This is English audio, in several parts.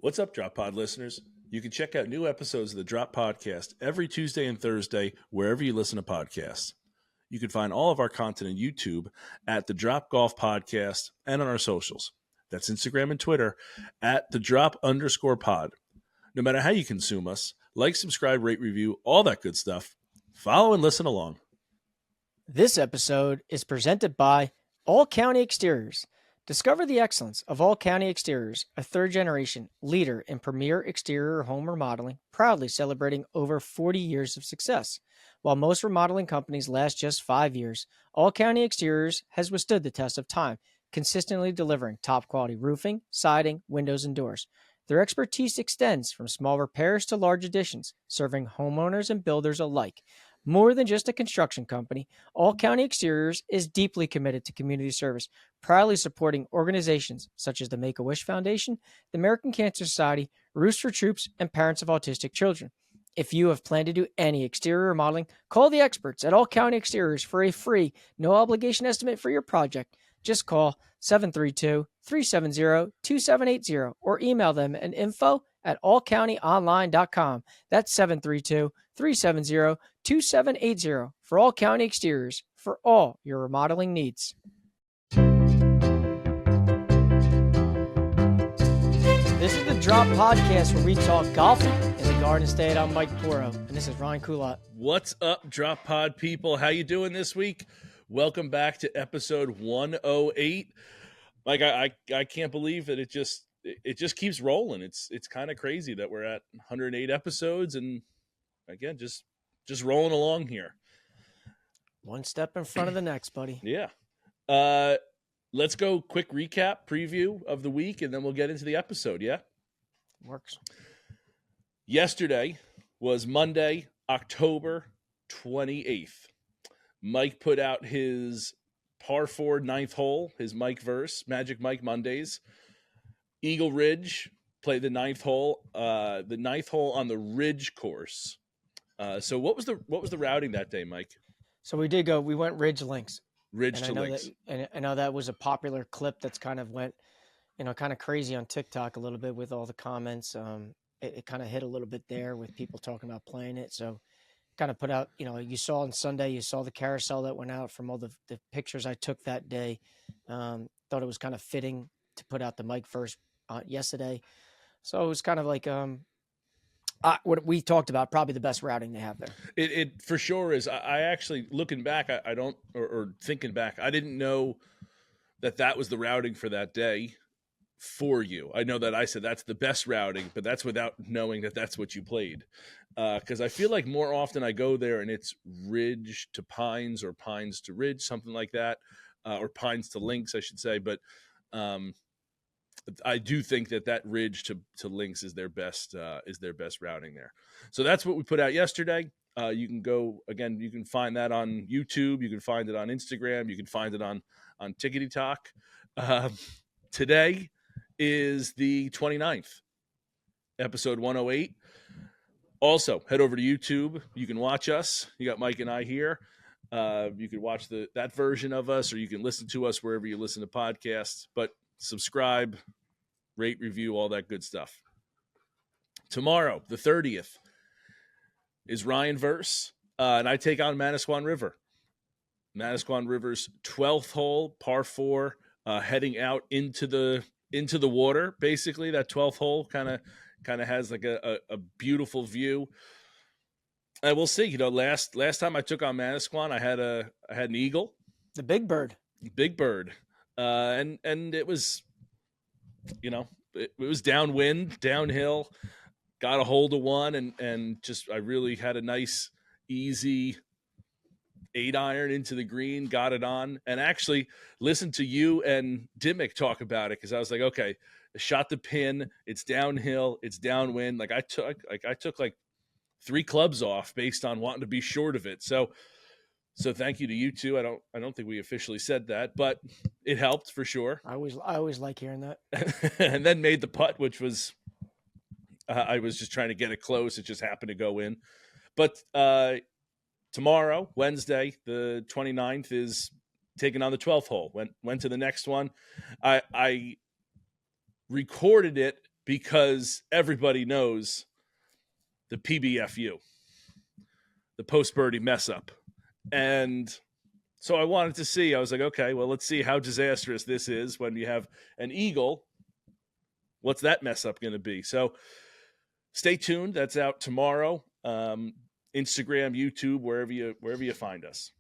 What's up, Drop Pod listeners? You can check out new episodes of the Drop Podcast every Tuesday and Thursday wherever you listen to podcasts. You can find all of our content on YouTube at the Drop Golf Podcast and on our socials. That's Instagram and Twitter at the Drop_pod. No matter how you consume us, like, subscribe, rate, review, all that good stuff. Follow and listen along. This episode is presented by All County Exteriors. Discover the excellence of All County Exteriors, a third-generation leader in premier exterior home remodeling, proudly celebrating over 40 years of success. While most remodeling companies last just 5 years, All County Exteriors has withstood the test of time, consistently delivering top-quality roofing, siding, windows, and doors. Their expertise extends from small repairs to large additions, serving homeowners and builders alike. More than just a construction company, All County Exteriors is deeply committed to community service, proudly supporting organizations such as the Make-A-Wish Foundation, the American Cancer Society, Roofs for Troops, and Parents of Autistic Children. If you have planned to do any exterior remodeling, call the experts at All County Exteriors for a free, no-obligation estimate for your project. Just call 732-370-2780 or email them at info@allcountyonline.com. That's 732-370-2780 for All County Exteriors for all your remodeling needs. This is the Drop Podcast where we talk golfing in the Garden State. I'm Mike Poro, and this is Ryan Coulott. What's up, Drop Pod people? How you doing this week? Welcome back to episode 108. Like I can't believe that it just keeps rolling. It's kind of crazy that we're at 108 episodes, and again, just rolling along here. One step in front of the next, buddy. Yeah. Let's go quick recap, preview of the week, and then we'll get into the episode, yeah? Works. Yesterday was Monday, October 28th. Mike put out his par 4 ninth hole, his Mike verse, Magic Mike Mondays. Eagle Ridge played the ninth hole on the Ridge course. So what was the routing that day, Mike? So we went Ridge Links. Ridge to Links. And I know that was a popular clip that's kind of went, kind of crazy on TikTok a little bit with all the comments. It kind of hit a little bit there with people talking about playing it. So kind of put out, you saw on Sunday, you saw the carousel that went out from all the pictures I took that day. Thought it was kind of fitting to put out the Mike first yesterday. So it was kind of like what we talked about, probably the best routing they have there. It for sure is. I actually, looking back, I don't, or thinking back, I didn't know that was the routing for that day for you. I know that I said that's the best routing, but that's without knowing that that's what you played. Because I feel like more often I go there and it's Ridge to Pines or Pines to Ridge, something like that, or Pines to Links, I should say. But I do think that Ridge to Links is their best routing there. So that's what we put out yesterday. You can go again. You can find that on YouTube. You can find it on Instagram. You can find it on Tickety Talk. Today is the 29th, episode 108. Also, head over to YouTube. You can watch us. You got Mike and I here. You can watch that version of us, or you can listen to us wherever you listen to podcasts. But subscribe, rate, review, all that good stuff. Tomorrow, the 30th, is Ryan Verse, and I take on Manasquan River. Manasquan River's 12th hole, par 4, heading out into the water. Basically, that 12th hole kind of has like a beautiful view. And we'll see. Last time I took on Manasquan, I had an eagle, the big bird, and it was, it was downwind, downhill. Got a hold of one, and just I really had a nice, easy 8-iron into the green, got it on, and actually listened to you and Dimmick talk about it because I was like, okay, I shot the pin, it's downhill, it's downwind. Like I took like 3 clubs off based on wanting to be short of it. So thank you to you two. I don't think we officially said that, but it helped for sure. I always like hearing that. And then made the putt, which was I was just trying to get it close. It just happened to go in. But tomorrow, Wednesday, the 29th, is taking on the 12th hole. Went to the next one. I recorded it because everybody knows the PBFU, the post birdie mess up. And so I wanted to see, I was like, okay, well, let's see how disastrous this is when you have an eagle. What's that mess up going to be? So stay tuned. That's out tomorrow. Instagram, YouTube, wherever you find us.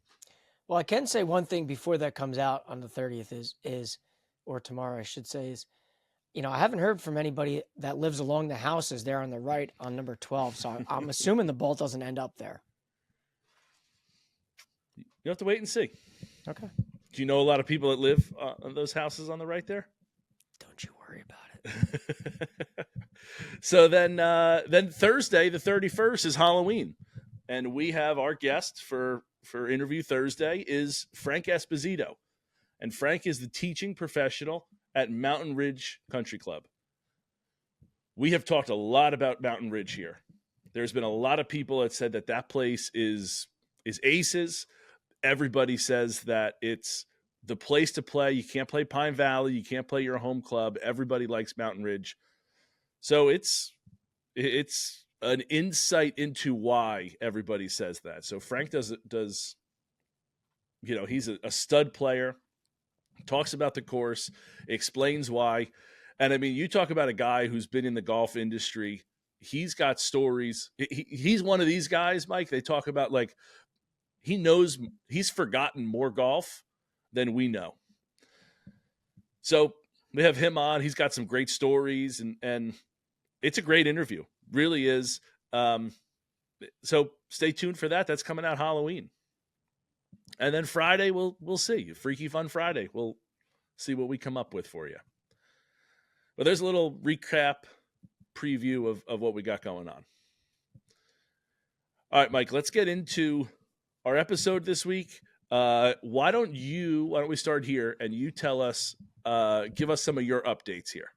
Well, I can say one thing before that comes out on the 30th is, or tomorrow, I should say, is, I haven't heard from anybody that lives along the houses there on the right on number 12. So I'm assuming the ball doesn't end up there. You have to wait and see. Okay. Do you know a lot of people that live on those houses on the right there? Don't you worry about it. So then Thursday, the 31st, is Halloween. And we have our guest for Interview Thursday is Frank Esposito. And Frank is the teaching professional at Mountain Ridge Country Club. We have talked a lot about Mountain Ridge here. There's been a lot of people that said that place is aces. Everybody says that it's the place to play. You can't play Pine Valley. You can't play your home club. Everybody likes Mountain Ridge. So it's an insight into why everybody says that. So Frank does he's a stud player, talks about the course, explains why. And I mean, you talk about a guy who's been in the golf industry. He's got stories. He's one of these guys, Mike. They talk about like, he knows he's forgotten more golf than we know. So we have him on. He's got some great stories, and it's a great interview. Really is. So stay tuned for that. That's coming out Halloween. And then Friday, we'll see. Freaky Fun Friday. We'll see what we come up with for you. But there's a little recap preview of what we got going on. All right, Mike, let's get into our episode this week. Why don't we start here and you tell us, give us some of your updates here.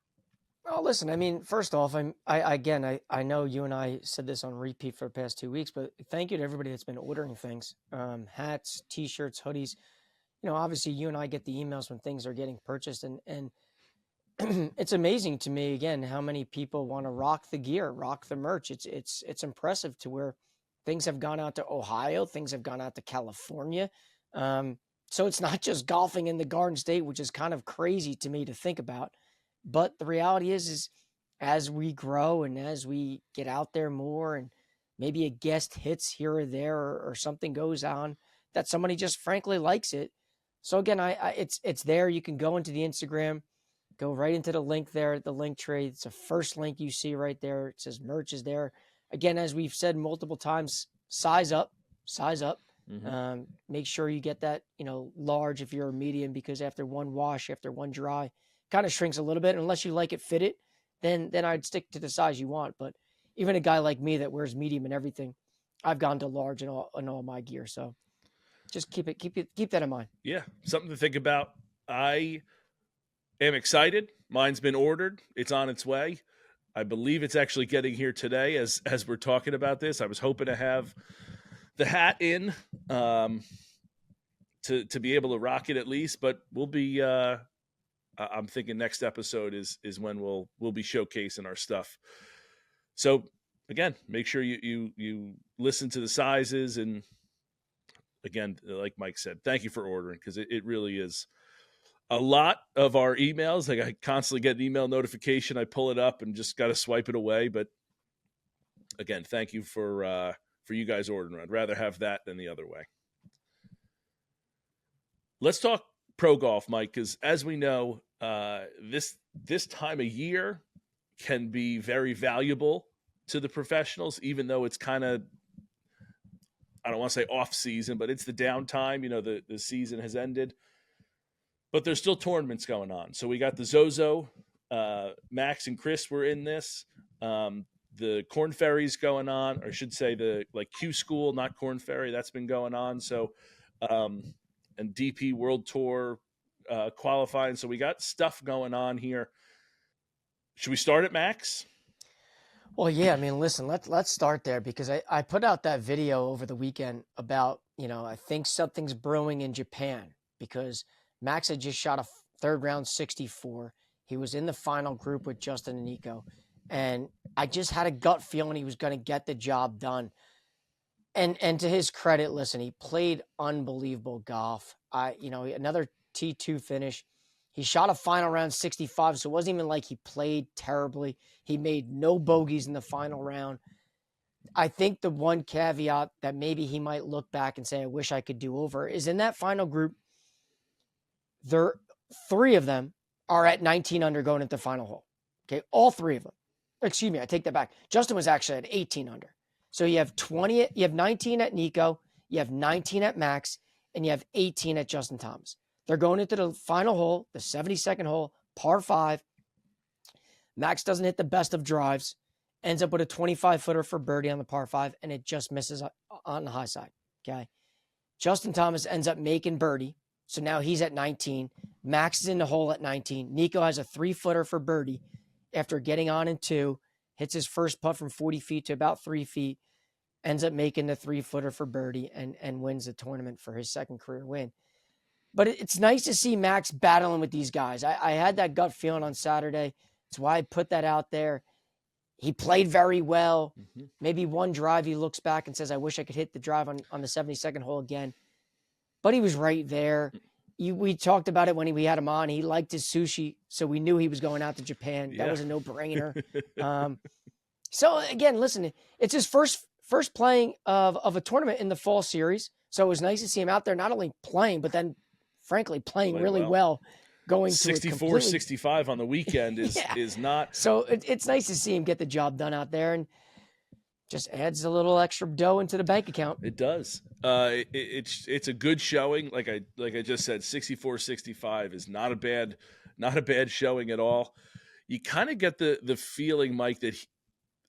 Well, listen, I mean, first off, I know you and I said this on repeat for the past 2 weeks, but thank you to everybody that's been ordering things, hats, t-shirts, hoodies. Obviously you and I get the emails when things are getting purchased, and it's amazing to me, again, how many people want to rock the gear, rock the merch. It's impressive to where things have gone out to Ohio. Things have gone out to California. So it's not just golfing in the Garden State, which is kind of crazy to me to think about. But the reality is as we grow and as we get out there more and maybe a guest hits here or there or something goes on that somebody just frankly likes it. So again, it's there. You can go into the Instagram, go right into the link there, the link tree. It's the first link you see right there. It says merch is there. Again, as we've said multiple times, size up. Mm-hmm. Make sure you get that, large if you're a medium, because after one wash, after one dry, kind of shrinks a little bit. Unless you like it fitted, then I'd stick to the size you want. But even a guy like me that wears medium and everything, I've gone to large in all my gear. So just keep that in mind. Yeah, something to think about. I am excited. Mine's been ordered. It's on its way. I believe it's actually getting here today as we're talking about this. I was hoping to have the hat in to be able to rock it at least, but we'll be I'm thinking next episode is when we'll be showcasing our stuff. So again, make sure you listen to the sizes, and again, like Mike said, thank you for ordering, because it really is a lot of our emails. Like, I constantly get an email notification. I pull it up and just got to swipe it away. But again, thank you for you guys ordering. I'd rather have that than the other way. Let's talk pro golf, Mike, because as we know, this time of year can be very valuable to the professionals, even though it's kind of, I don't want to say off season, but it's the downtime. The season has ended. But there's still tournaments going on. So we got the ZOZO. Max and Chris were in this. The Corn Ferry's going on, or I should say the Q School, not Corn Ferry. That's been going on. So, and DP World Tour qualifying. So we got stuff going on here. Should we start at Max? Well, yeah. I mean, listen, let's start there, because I put out that video over the weekend about, I think something's brewing in Japan, because Max had just shot a third round 64. He was in the final group with Justin and Nico. And I just had a gut feeling he was going to get the job done. And to his credit, listen, he played unbelievable golf. Another T2 finish. He shot a final round 65, so it wasn't even like he played terribly. He made no bogeys in the final round. I think the one caveat that maybe he might look back and say, I wish I could do over, is in that final group, three of them are at 19 under going into the final hole. Okay, all three of them. Excuse me, I take that back. Justin was actually at 18 under. So you have 19 at Nico, you have 19 at Max, and you have 18 at Justin Thomas. They're going into the final hole, the 72nd hole, par 5. Max doesn't hit the best of drives, ends up with a 25-footer for birdie on the par 5, and it just misses on the high side. Okay. Justin Thomas ends up making birdie. So now he's at 19. Max is in the hole at 19. Nico has a 3-footer for birdie after getting on in 2, hits his first putt from 40 feet to about 3 feet, ends up making the 3-footer for birdie and wins the tournament for his second career win. But it's nice to see Max battling with these guys. I had that gut feeling on Saturday. That's why I put that out there. He played very well. Mm-hmm. Maybe one drive he looks back and says, I wish I could hit the drive on the 72nd hole again. But he was right there. We talked about it when we had him on. He liked his sushi, so we knew he was going out to Japan. Yeah. That was a no-brainer. So, again, listen, it's his first playing of a tournament in the fall series. So it was nice to see him out there not only playing, but then, frankly, playing really well. Going 64, 65 on the weekend is not. So it's nice to see him get the job done out there, and just adds a little extra dough into the bank account. It does. It's a good showing. Like I just said, 64, 65 is not a bad showing at all. You kind of get the feeling, Mike, that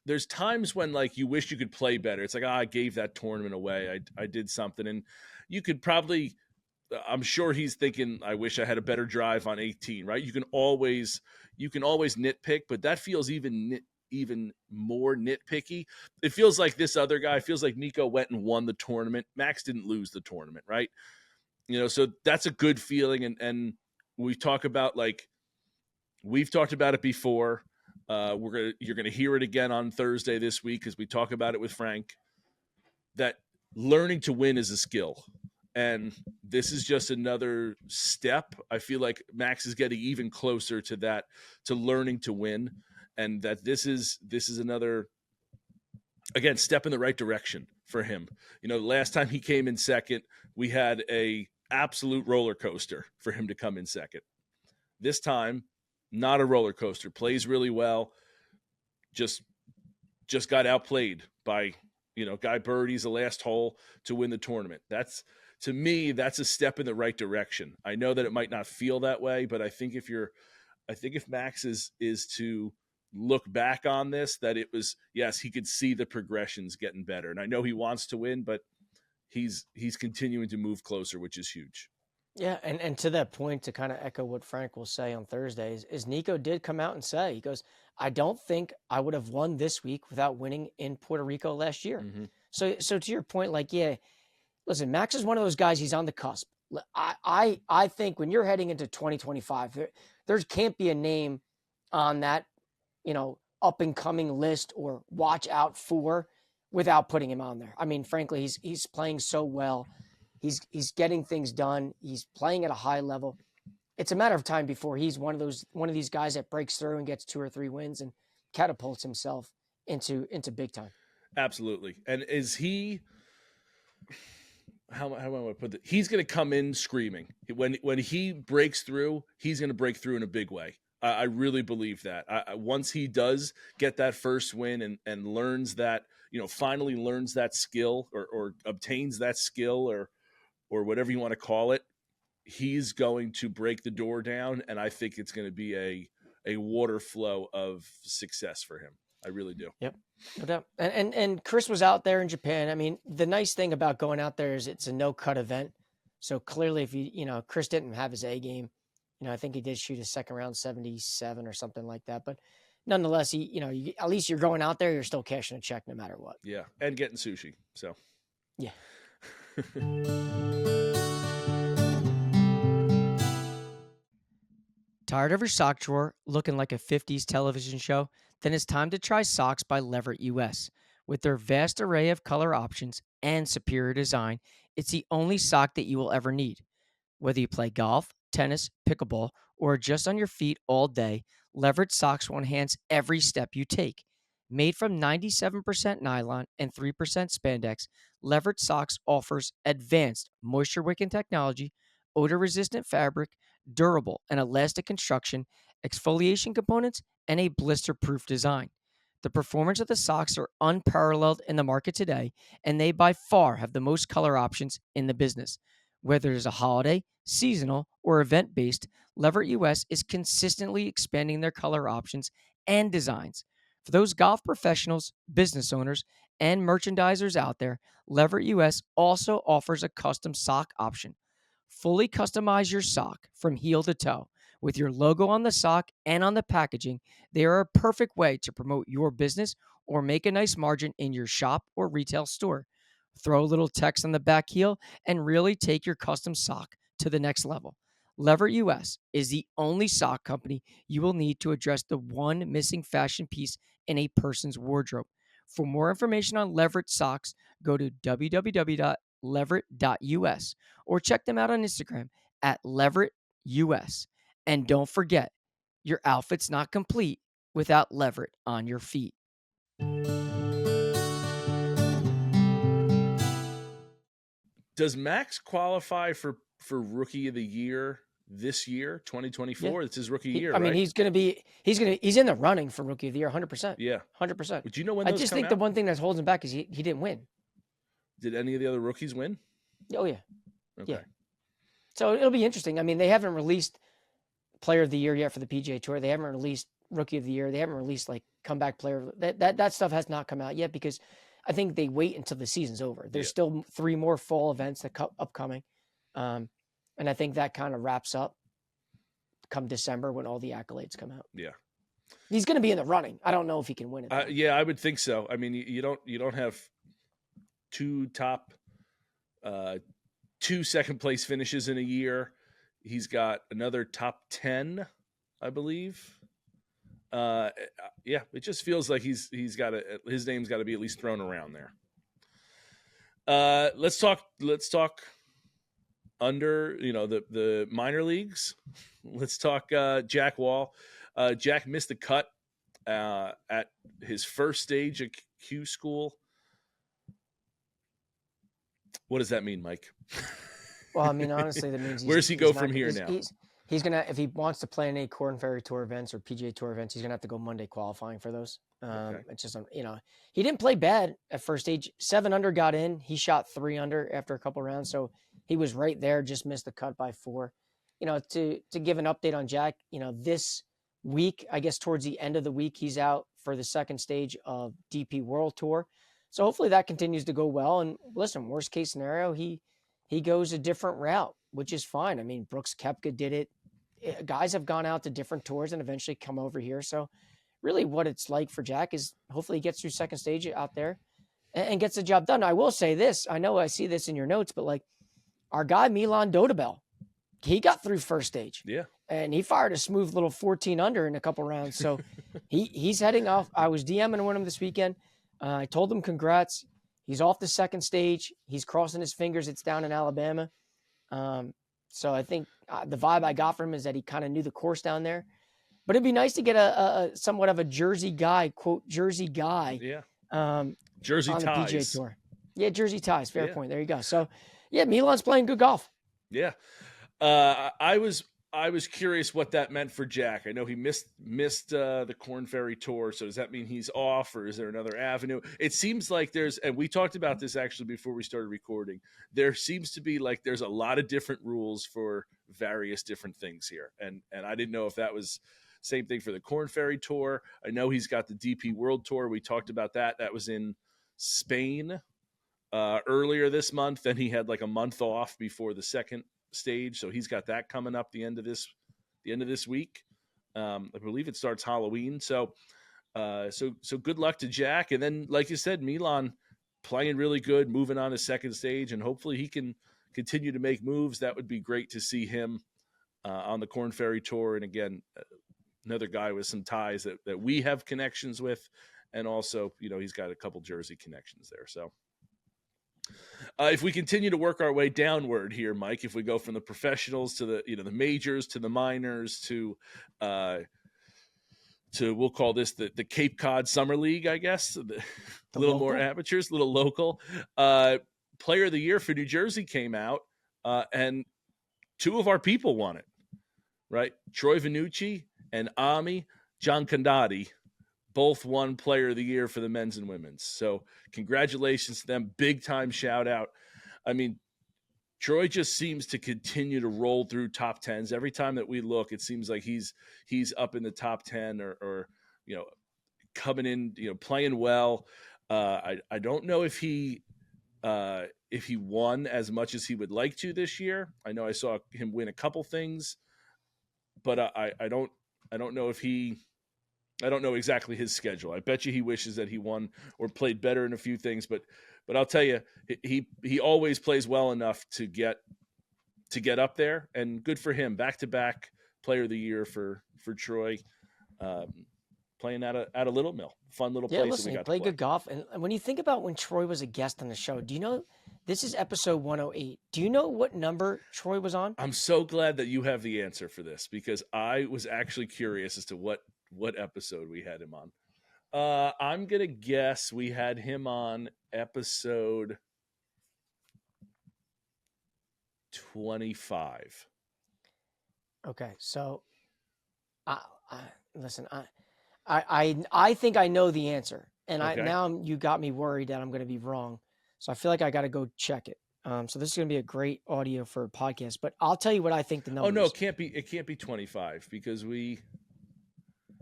there's times when like you wish you could play better. It's like, I gave that tournament away. I did something, and you could probably. I'm sure he's thinking, I wish I had a better drive on 18, right? You can always nitpick, but that feels even more nitpicky. It feels like this other guy, feels like Nico went and won the tournament. Max didn't lose the tournament, right? So that's a good feeling. And we've talked about it before. You're going to hear it again on Thursday this week, because we talk about it with Frank, that learning to win is a skill. And this is just another step. I feel like Max is getting even closer to that, to learning to win, and that this is another, again, step in the right direction for him. Last time he came in second, we had a absolute roller coaster for him to come in second. This time, not a roller coaster. Plays really well. Just got outplayed by, guy birdies the last hole to win the tournament. To me, that's a step in the right direction. I know that it might not feel that way, but I think if Max is to look back on this, that it was, yes, he could see the progressions getting better. And I know he wants to win, but he's continuing to move closer, which is huge. Yeah, and to that point, to kind of echo what Frank will say on Thursdays, is Nico did come out and say, he goes, I don't think I would have won this week without winning in Puerto Rico last year. Mm-hmm. So to your point, listen, Max is one of those guys, he's on the cusp. I think when you're heading into 2025, there can't be a name on that, up and coming list or watch out for without putting him on there. I mean, frankly, he's playing so well. He's getting things done. He's playing at a high level. It's a matter of time before he's one of these guys that breaks through and gets 2 or 3 wins and catapults himself into big time. Absolutely. And is he? How do I want to put that? He's going to come in screaming. When he breaks through, he's going to break through in a big way. I really believe that. Once he does get that first win and learns that, finally learns that skill or obtains that skill or whatever you want to call it, he's going to break the door down, and I think it's going to be a water flow of success for him. I really do. Yep. No doubt. And Chris was out there in Japan. I mean, the nice thing about going out there is it's a no-cut event. So clearly, if Chris didn't have his A game, I think he did shoot a second round 77 or something like that. But nonetheless, at least you're going out there, you're still cashing a check no matter what. Yeah. And getting sushi. So, yeah. Tired of your sock drawer looking like a 50s television show? Then it's time to try socks by Leverett US. With their vast array of color options and superior design, it's the only sock that you will ever need. Whether you play golf, tennis, pickleball, or are just on your feet all day, Leverett socks will enhance every step you take. Made from 97% nylon and 3% spandex, Leverett socks offers advanced moisture-wicking technology, odor-resistant fabric, durable and elastic construction, exfoliation components, and a blister-proof design. The performance of the socks are unparalleled in the market today, and they by far have the most color options in the business. Whether it is a holiday, seasonal, or event based, Leverett US is consistently expanding their color options and designs. For those golf professionals, business owners, and merchandisers out there, Leverett US also offers a custom sock option. Fully customize your sock from heel to toe. With your logo on the sock and on the packaging, they are a perfect way to promote your business or make a nice margin in your shop or retail store. Throw a little text on the back heel and really take your custom sock to the next level. Leverett US is the only sock company you will need to address the one missing fashion piece in a person's wardrobe. For more information on Leverett socks, go to www.leverett.us or check them out on Instagram at LeverettUS. And don't forget, your outfit's not complete without Leverett on your feet. Does Max qualify for rookie of the year this year, 2024? Yeah. It's his rookie year, I mean, right? he's in the running for rookie of the year, 100%. Yeah. 100%. Would you know when I those just come think out? the one thing that's holding him back is he didn't win. Did any of the other rookies win? Oh, yeah. Okay. Yeah. So it'll be interesting. I mean, they haven't released player of the year yet for the PGA Tour. They haven't released rookie of the year. They haven't released like comeback player. That stuff has not come out yet because I think they wait until the season's over. There's still 3 more fall events that upcoming. And I think that kind of wraps up come December when all the accolades come out. Yeah. He's going to be in the running. I don't know if he can win it. Yeah, I would think so. I mean, you don't have 2 top 2 second place finishes in a year. He's got another top 10, I believe. Yeah, it just feels like his name's got to be at least thrown around there. Let's talk under, the minor leagues. Let's talk Jack Wall. Jack missed the cut at his first stage at Q School. What does that mean, Mike? Well, I mean, honestly, that means where does he go from here now? He's gonna, if he wants to play any Corn Ferry Tour events or PGA Tour events, he's gonna have to go Monday qualifying for those. Okay. It's just, he didn't play bad at first stage. 7 under got in. He shot 3 under after a couple rounds, so he was right there. Just missed the cut by 4. To give an update on Jack, this week, I guess towards the end of the week, he's out for the second stage of DP World Tour. So hopefully that continues to go well. And listen, worst case scenario, he goes a different route, which is fine. I mean, Brooks Koepka did it. Guys have gone out to different tours and eventually come over here. So really what it's like for Jack is hopefully he gets through second stage out there and gets the job done. I will say this. I know I see this in your notes, but like our guy, Melan Dhaubhadel, he got through first stage. Yeah. And he fired a smooth little 14 under in a couple rounds. So he's heading off. I was DMing with him this weekend. I told him congrats. He's off the second stage. He's crossing his fingers. It's down in Alabama. So I think the vibe I got from him is that he kind of knew the course down there. But it'd be nice to get a somewhat of a Jersey guy, quote, Jersey guy. Yeah. Jersey on ties. the PGA Tour. Yeah, Jersey ties. Fair point. There you go. So, yeah, Milan's playing good golf. Yeah. I was curious what that meant for Jack. I know he missed the Corn Ferry Tour. So does that mean he's off, or is there another avenue? It seems like and we talked about this actually before we started recording. There seems to be there's a lot of different rules for various different things here. And I didn't know if that was same thing for the Corn Ferry Tour. I know he's got the DP World Tour. We talked about that. That was in Spain earlier this month. Then he had a month off before the second stage, so he's got that coming up the end of this week. I believe it starts Halloween. So good luck to Jack. And then, like you said, Melan playing really good, moving on his second stage, and hopefully he can continue to make moves. That would be great to see him on the Corn Ferry Tour. And again, another guy with some ties that we have connections with. And also, he's got a couple Jersey connections there. So if we continue to work our way downward here, Mike, if we go from the professionals to the majors to the minors to we'll call this the Cape Cod Summer League, I guess, a little local. More amateurs, a little local. Player of the Year for New Jersey came out, and two of our people won it, right? Troy Vannucci and Ami Giancondotti both won Player of the Year for the men's and women's. So congratulations to them. Big time shout out. I mean, Troy just seems to continue to roll through top 10s. Every time that we look, it seems like he's up in the top 10 or coming in, playing well. I don't know if he won as much as he would like to this year. I know I saw him win a couple things, but I don't know if I don't know exactly his schedule. I bet you he wishes that he won or played better in a few things, but I'll tell you, he always plays well enough to get up there, and good for him. Back-to-back Player of the Year for Troy, playing at a Little Mill, fun little place. Listen, he played good golf, and when you think about when Troy was a guest on the show, do you know this is episode 108? Do you know what number Troy was on? I'm so glad that you have the answer for this because I was actually curious as to what episode we had him on. I'm going to guess we had him on episode 25. Okay, so listen, I think I know the answer, and now you got me worried that I'm going to be wrong. So I feel like I got to go check it. So this is going to be a great audio for a podcast, but I'll tell you what I think the number. Oh no, it can't be 25 because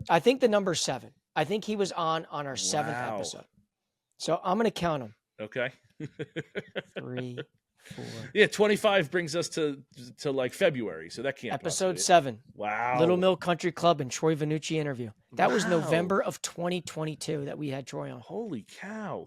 I think the number's 7. I think he was on our 7th episode. So I'm going to count them. Okay. 3, 4. Yeah, 25 brings us to like February, so that can't. Episode 7. Wow. Little Mill Country Club and Troy Vannucci interview. That was November of 2022 that we had Troy on. Holy cow.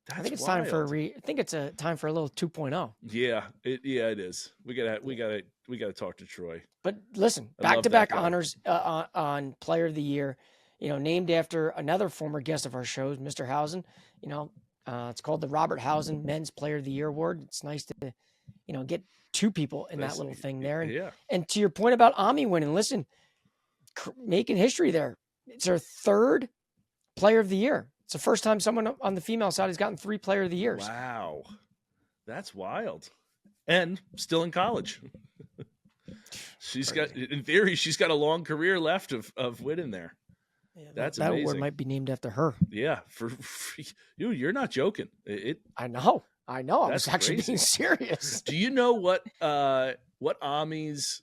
I think it's time for a time for a little 2.0. Yeah, it is. We gotta talk to Troy. But listen, back-to-back honors on Player of the Year. Named after another former guest of our shows, Mr. Housen. It's called the Robert Housen Men's Player of the Year Award. It's nice to, get two people in that little thing there. And to your point about Ami winning, listen, making history there. It's her 3rd Player of the Year. It's the first time someone on the female side has gotten 3 Player of the Years. Wow. That's wild. And still in college. In theory, she's got a long career left of winning there. Yeah, that's that amazing. award might be named after her. Yeah. For you're not joking. I know. I was actually being serious. Do you know what Ami's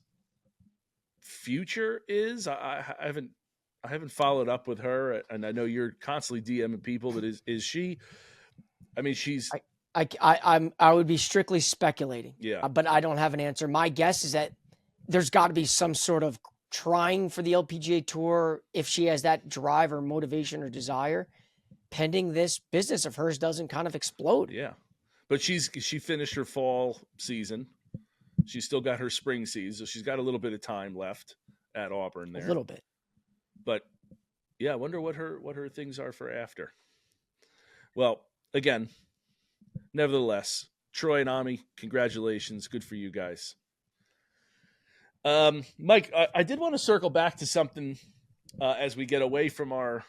future is? I haven't followed up with her, and I know you're constantly DMing people, but is she? I mean, she's. I would be strictly speculating. Yeah. But I don't have an answer. My guess is that there's got to be some sort of trying for the LPGA Tour if she has that drive or motivation or desire, pending this business of hers doesn't kind of explode. Yeah, but she finished her fall season. She's still got her spring season, so she's got a little bit of time left at Auburn there. A little bit. But yeah, I wonder what her things are for after. Well, again, nevertheless, Troy and Ami, congratulations. Good for you guys. Mike, I did want to circle back to something as we get away from our,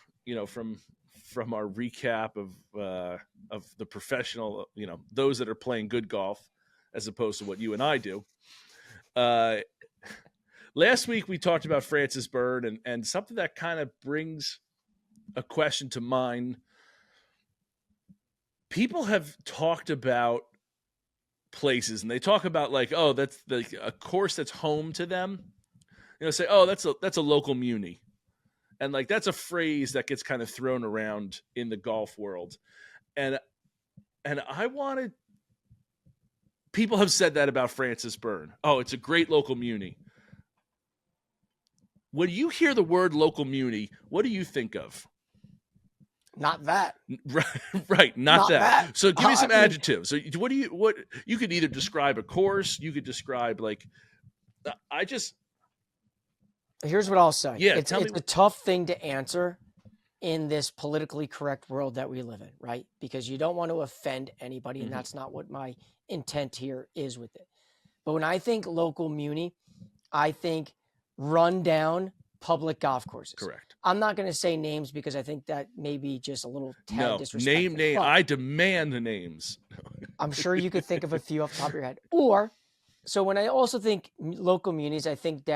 from our recap of the professional, those that are playing good golf as opposed to what you and I do. Last week we talked about Francis Bird and something that kind of brings a question to mind. People have talked about places and they talk about like, oh, that's a course that's home to them. Say, oh, that's a local Muni. And like, that's a phrase that gets kind of thrown around in the golf world. And people have said that about Francis Bird. Oh, it's a great local Muni. When you hear the word local Muni, what do you think of? Not that. Right. Not that. So give me some adjectives. So what you could either describe a course, you could describe like I just Here's what I'll say. Yeah, It's a tough thing to answer in this politically correct world that we live in, right? Because you don't want to offend anybody, and that's not what my intent here is with it. But when I think local muni, I think rundown public golf courses. correct. I'm not going to say names because I think that may be just a little tad disrespectful. Name. I demand the names. I'm sure you could think of a few off the top of your head. Or, so when I also think local munis, I think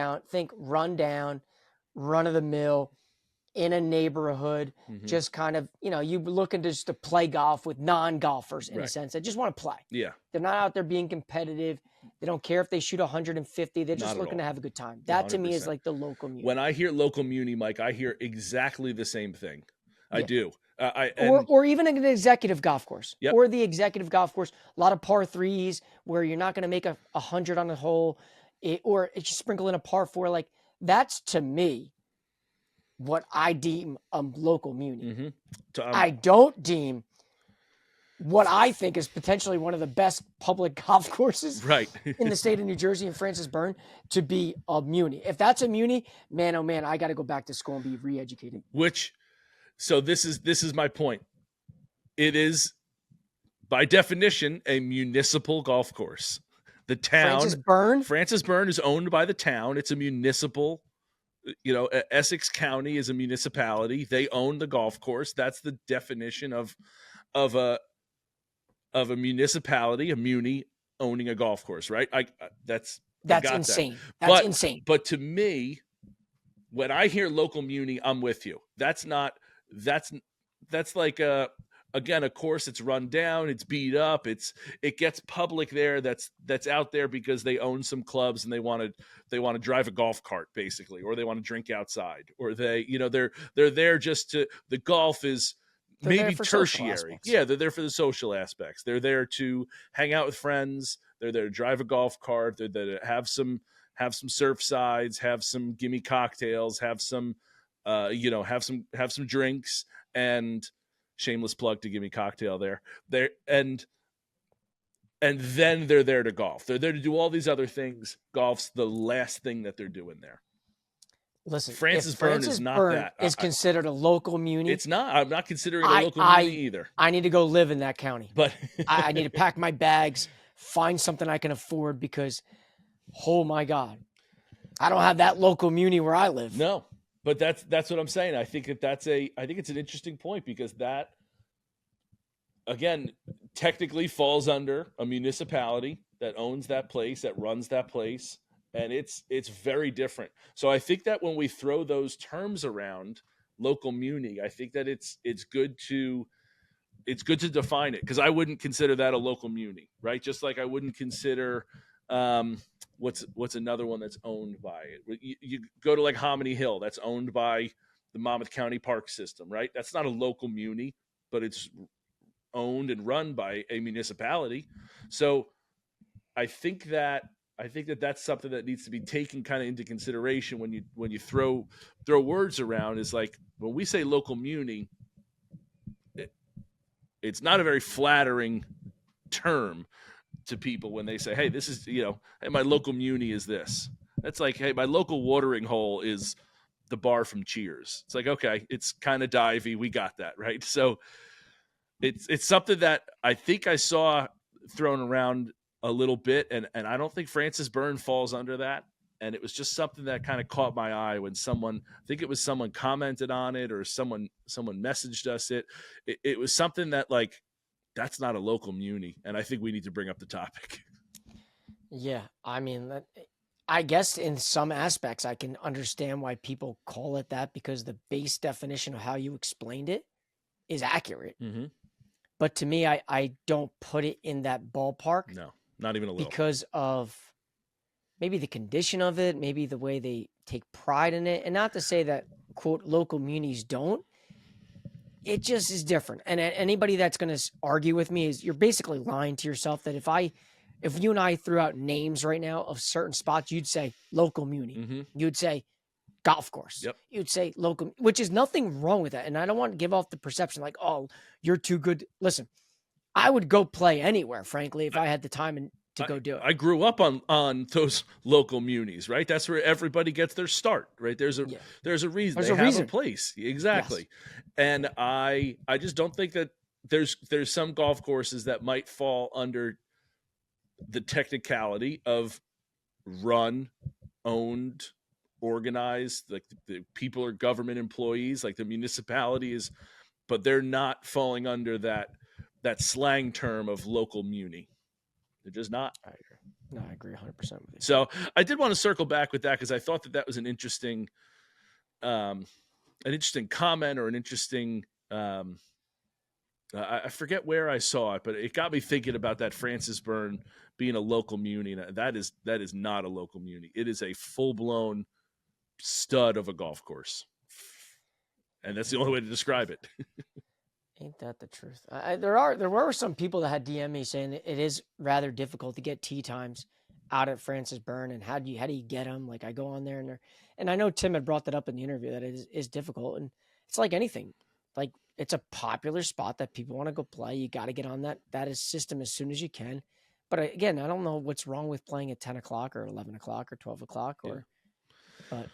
rundown, run of the mill, in a neighborhood, just kind of, you looking just to play golf with non-golfers in a sense. They just want to play. Yeah. They're not out there being competitive. They don't care if they shoot 150. They're just looking to have a good time. That to me is like the local muni. When I hear local muni, Mike, I hear exactly the same thing. I do. Or even an executive golf course. Yep. Or the executive golf course. A lot of par threes where you're not going to make 100 on a hole, or it's just sprinkle in a par four. Like, that's to me what I deem a local muni. I don't deem what I think is potentially one of the best public golf courses in the state of New Jersey and Francis Byrne to be a muni. If that's a muni, man, oh man, I got to go back to school and be re-educated. So this is my point. It is, by definition, a municipal golf course. The town, Francis Byrne is owned by the town. It's a municipal. Essex County is a municipality. They own the golf course. That's the definition of a municipality, a muni owning a golf course, right? That's insane. That's insane. But to me, when I hear local muni, I'm with you. That's like a course. It's run down. It's beat up. It gets public there. That's out there because they own some clubs and they want to drive a golf cart basically, or they want to drink outside, or they're there just to, the golf is maybe tertiary. Yeah, they're there for the social aspects. They're there to hang out with friends. They're there to drive a golf cart. They're there to have some surf sides, have some gimme cocktails, have some drinks, and shameless plug to Gimme Cocktail there. And then they're there to golf. They're there to do all these other things. Golf's the last thing that they're doing there. Listen, Francis Byrne is not that. Is considered a local muni. It's not. I'm not considering it a local muni either. I need to go live in that county. But I need to pack my bags, find something I can afford, because, oh my God, I don't have that local muni where I live. No, but that's what I'm saying. I think it's an interesting point, because that, again, technically falls under a municipality that owns that place, that runs that place. And it's very different. So I think that when we throw those terms around, local muni, I think that it's good to define it, because I wouldn't consider that a local muni, right? Just like I wouldn't consider what's another one that's owned by it. You go to like Hominy Hill, that's owned by the Monmouth County Park System, right? That's not a local muni, but it's owned and run by a municipality. So I think that that's something that needs to be taken kind of into consideration when you throw words around. Is like, when we say local muni, it's not a very flattering term to people when they say, hey, this is, hey, my local muni is this. That's like, hey, my local watering hole is the bar from Cheers. It's like, okay, it's kind of divey. We got that, right? So it's something that I think I saw thrown around a little bit, and I don't think Francis Byrne falls under that. And it was just something that kind of caught my eye when someone commented on it, or someone messaged us it was something that, like, that's not a local muni, and I think we need to bring up the topic. Yeah, I mean, I guess in some aspects I can understand why people call it that, because the base definition of how you explained it is accurate. Mm-hmm. But to me, I don't put it in that ballpark. No. Not even a little. Because of maybe the condition of it, maybe the way they take pride in it. And not to say that, quote, local munis don't. It just is different. And anybody that's going to argue with me is, you're basically lying to yourself. That if you and I threw out names right now of certain spots, you'd say local muni. Mm-hmm. You'd say golf course. Yep. You'd say local, which is nothing wrong with that. And I don't want to give off the perception like, oh, you're too good. Listen, I would go play anywhere, frankly, if I had the time and to go do it. I grew up on those local munis, right? That's where everybody gets their start, right? There's a reason There's they a have reason. a place. Exactly. Yes. And I just don't think that there's some golf courses that might fall under the technicality of run, owned, organized, like the people are government employees, like the municipality is, but they're not falling under that slang term of local muni. They're just not. I agree. No, I agree 100% with you. So I did want to circle back with that because I thought that was an interesting comment or an interesting. I forget where I saw it, but it got me thinking about that Francis Byrne being a local muni. And that is not a local muni. It is a full blown stud of a golf course, and that's the only way to describe it. Ain't that the truth? There were some people that had DM me saying that it is rather difficult to get tee times out at Francis Byrne, and how do you get them? Like I go on there and I know Tim had brought that up in the interview that it is difficult, and it's like anything, like it's a popular spot that people want to go play. You got to get on that system as soon as you can. But again, I don't know what's wrong with playing at 10 o'clock or 11 o'clock or 12 o'clock but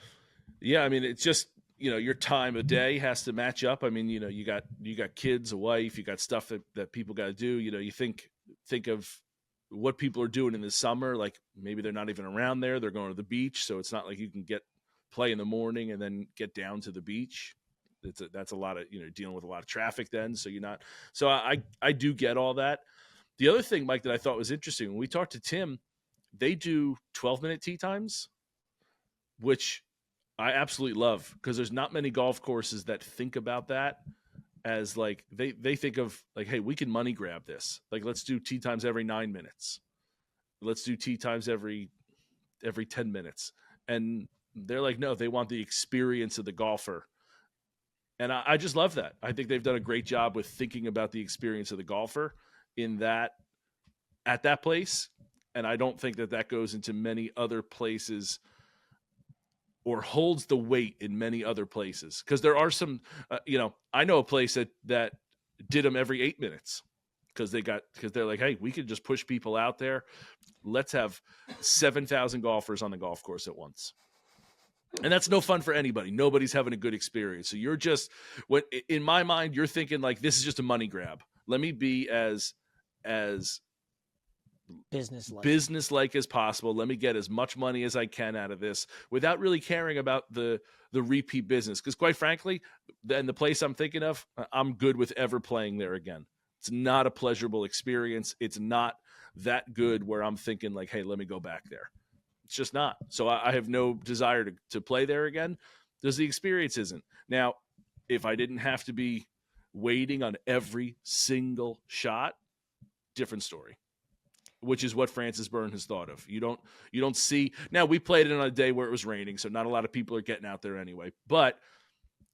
yeah, I mean, it's just, your time of day has to match up. I mean, you got kids, a wife, you got stuff that people got to do. You think of what people are doing in the summer. Like maybe they're not even around there. They're going to the beach. So it's not like you can play in the morning and then get down to the beach. That's a lot of, dealing with a lot of traffic then. So I do get all that. The other thing, Mike, that I thought was interesting, when we talked to Tim, they do 12-minute tee times, which I absolutely love, because there's not many golf courses that think about that as like they think of like, hey, we can money grab this. Like, let's do tee times every 9 minutes. Let's do tee times every 10 minutes. And they're like, no, they want the experience of the golfer. And I just love that. I think they've done a great job with thinking about the experience of the golfer at that place. And I don't think that goes into many other places or holds the weight in many other places. Because there are some, I know a place that did them every 8 minutes because they're like, hey, we could just push people out there. Let's have 7,000 golfers on the golf course at once. And that's no fun for anybody. Nobody's having a good experience. So you're just, in my mind, you're thinking like, this is just a money grab. Let me be as business-like as possible. Let me get as much money as I can out of this without really caring about the repeat business. Because quite frankly, and the place I'm thinking of, I'm good with ever playing there again. It's not a pleasurable experience. It's not that good where I'm thinking like, hey, let me go back there. It's just not. So I have no desire to play there again because the experience isn't. Now, if I didn't have to be waiting on every single shot, different story, which is what Francis Byrne has thought of. You don't see. Now, we played it on a day where it was raining, so not a lot of people are getting out there anyway. But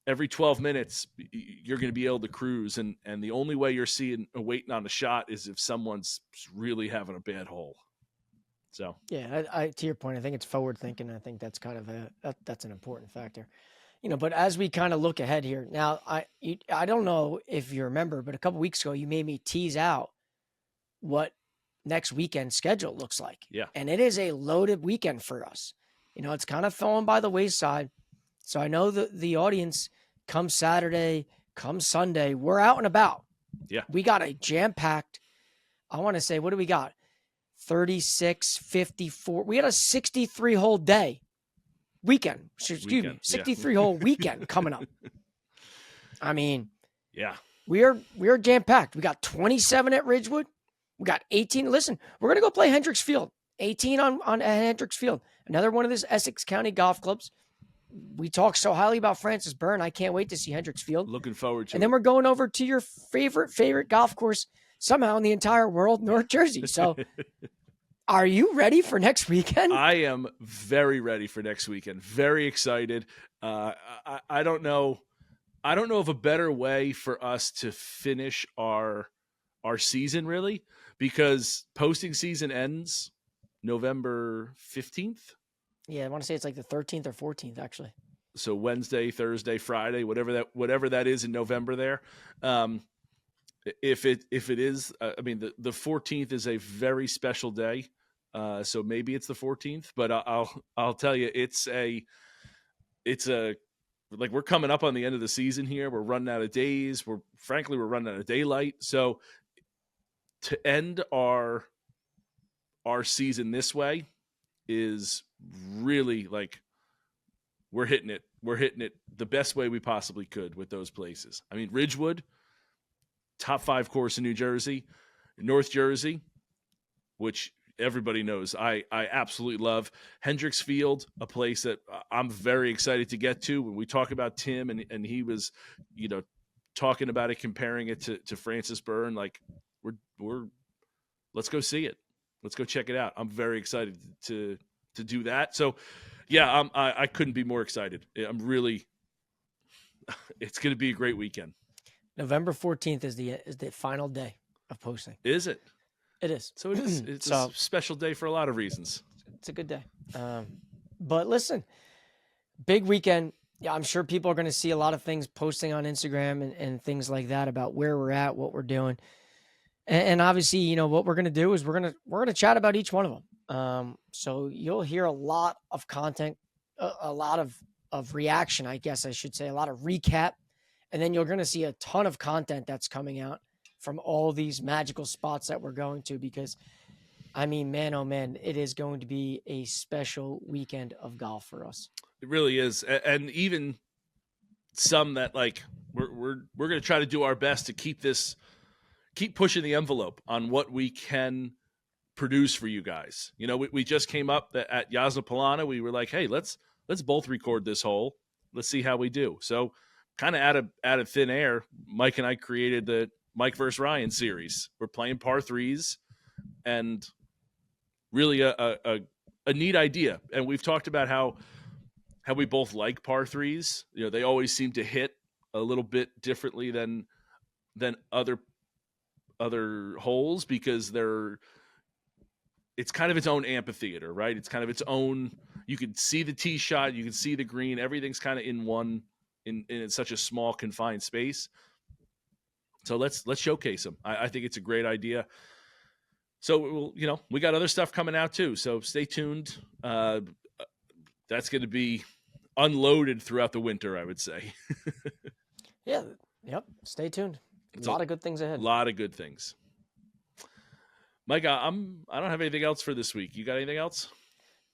every 12 minutes, you're going to be able to cruise. And the only way you're waiting on a shot is if someone's really having a bad hole. So yeah, I to your point, I think it's forward thinking. I think that's kind of that's an important factor, But as we kind of look ahead here now, I don't know if you remember, but a couple weeks ago you made me tease out what next weekend schedule looks like. Yeah, and it is a loaded weekend for us. It's kind of fallen by the wayside. So I know the audience come Saturday, come Sunday, we're out and about. Yeah, we got a jam packed. I want to say, what do we got? 36, 54. We had a 63 hole day weekend. Excuse me, 63 hole weekend coming up. I mean, yeah, we are jam packed. We got 27 at Ridgewood. We got 18. Listen, we're gonna go play Hendricks Field. 18 on Hendricks Field. Another one of those Essex County golf clubs. We talk so highly about Francis Byrne. I can't wait to see Hendricks Field. Looking forward to it. And then we're going over to your favorite golf course somehow in the entire world, North Jersey. So are you ready for next weekend? I am very ready for next weekend. Very excited. I don't know of a better way for us to finish our season, really, because posting season ends November 15th. Yeah, I want to say it's like the 13th or 14th, actually. So Wednesday, Thursday, Friday, whatever that is in November there. If it is, I mean, the 14th is a very special day So maybe it's the 14th, but I'll tell you, it's a like we're coming up on the end of the season here. We're running out of days. We're running out of daylight. So to end our season this way is really like we're hitting it the best way we possibly could with those places. I mean, Ridgewood, top 5 course in New Jersey, North Jersey, which everybody knows I absolutely love. Hendricks Field, a place that I'm very excited to get to. When we talk about Tim and he was, talking about it, comparing it to Francis Byrne, like we're let's go see it. Let's go check it out. I'm very excited to do that. So yeah, I couldn't be more excited. I'm really, it's going to be a great weekend. November 14th is the final day of posting. Is it? It is. So it is. It's a special day for a lot of reasons. It's a good day. But listen, big weekend. Yeah, I'm sure people are going to see a lot of things posting on Instagram and things like that about where we're at, what we're doing. And obviously, what we're going to do is we're going to chat about each one of them. So you'll hear a lot of content, a lot of reaction, I guess I should say, a lot of recap. And then you're going to see a ton of content that's coming out from all these magical spots that we're going to, because I mean, man, oh man, it is going to be a special weekend of golf for us. It really is. And even some that like, we're going to try to do our best to keep pushing the envelope on what we can produce for you guys. We just came up at Yasna Polana. We were like, hey, let's both record this hole. Let's see how we do. So kind of out of thin air, Mike and I created the Mike versus Ryan series. We're playing par 3s, and really a neat idea. And we've talked about how we both like par 3s. They always seem to hit a little bit differently than other holes, because it's kind of its own amphitheater, right? It's kind of its own. You can see the tee shot, you can see the green. Everything's kind of in such a small confined space. So let's showcase them. I think it's a great idea. So we got other stuff coming out too. So stay tuned. That's going to be unloaded throughout the winter, I would say. Yeah. Yep. Stay tuned. A lot of good things ahead. A lot of good things. Mike, I don't have anything else for this week. You got anything else?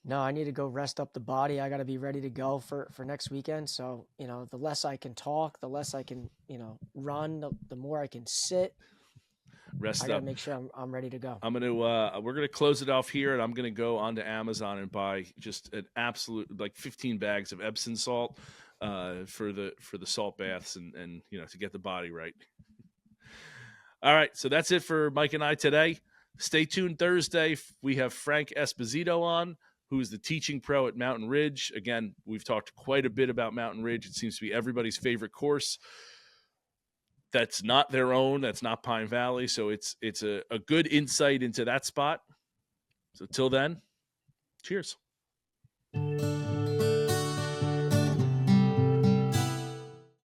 No, I need to go rest up the body. I got to be ready to go for next weekend. So, the less I can talk, the less I can, run, the more I can sit. Rest up. I got to make sure I'm ready to go. We're going to close it off here, and I'm going to go onto Amazon and buy just an absolute 15 bags of Epsom salt for the salt baths and to get the body right. All right. So that's it for Mike and I today. Stay tuned Thursday. We have Frank Esposito on, who's the teaching pro at Mountain Ridge. Again, we've talked quite a bit about Mountain Ridge. It seems to be everybody's favorite course. That's not their own. That's not Pine Valley. So it's a good insight into that spot. So till then, cheers.